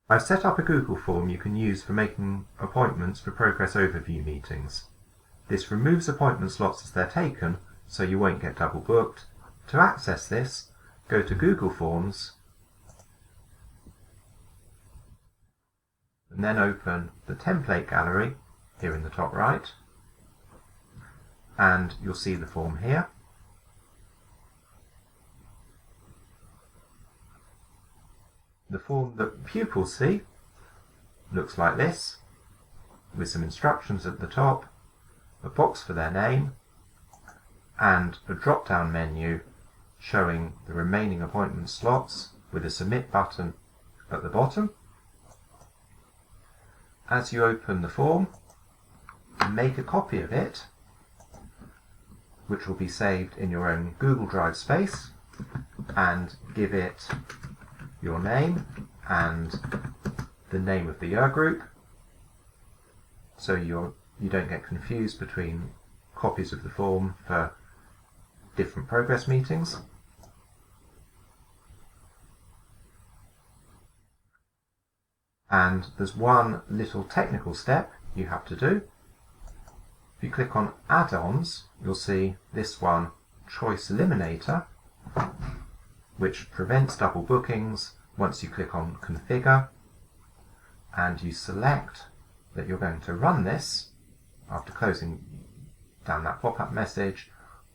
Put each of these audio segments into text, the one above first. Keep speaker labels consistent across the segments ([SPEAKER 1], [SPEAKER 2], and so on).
[SPEAKER 1] I've set up a Google form you can use for making appointments for progress overview meetings. This removes appointment slots as they're taken, so you won't get double booked. To access this, go to Google Forms and then open the template gallery here in the top right, and you'll see the form here. The form that pupils see looks like this, with some instructions at the top, a box for their name, and a drop-down menu showing the remaining appointment slots with a submit button at the bottom. As you open the form, make a copy of it, which will be saved in your own Google Drive space, and give it your name and the name of the year group, so you don't get confused between copies of the form for different progress meetings. And there's one little technical step you have to do. If you click on add-ons, you'll see this one, Choice Eliminator, which prevents double bookings once you click on Configure, and you select that you're going to run this after closing down that pop-up message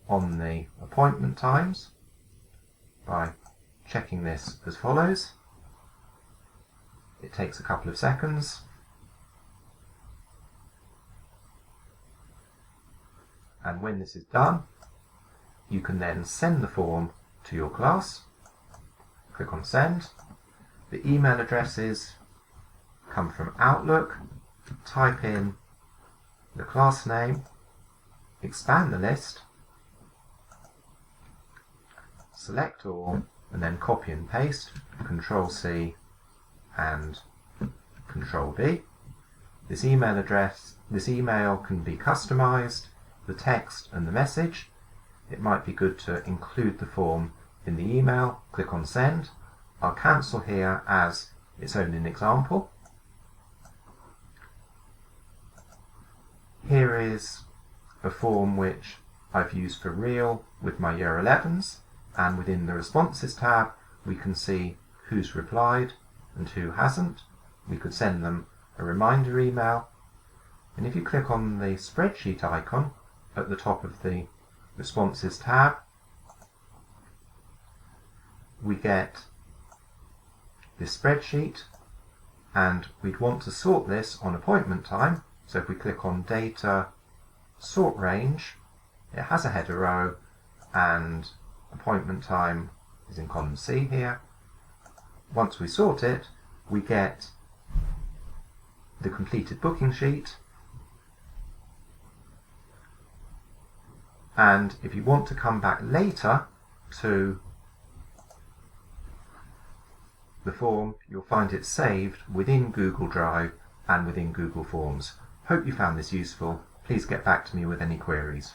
[SPEAKER 1] on the appointment times by checking this as follows. It takes a couple of seconds, and when this is done, you can then send the form to your class. Click on Send. The email addresses come from Outlook. Type in the class name, expand the list, select all, and then copy and paste, Control-C and Control-V. This email can be customized, the text and the message. It might be good to include the form in the email. Click on Send. I'll cancel here as it's only an example. Here is a form which I've used for real with my Year 11s, and within the Responses tab we can see who's replied and who hasn't. We could send them a reminder email, and if you click on the spreadsheet icon at the top of the Responses tab, we get this spreadsheet, and we'd want to sort this on appointment time. So if we click on Data, Sort Range, it has a header row, and appointment time is in column C here. Once we sort it, we get the completed booking sheet, and if you want to come back later to the form, you'll find it saved within Google Drive and within Google Forms. Hope you found this useful. Please get back to me with any queries.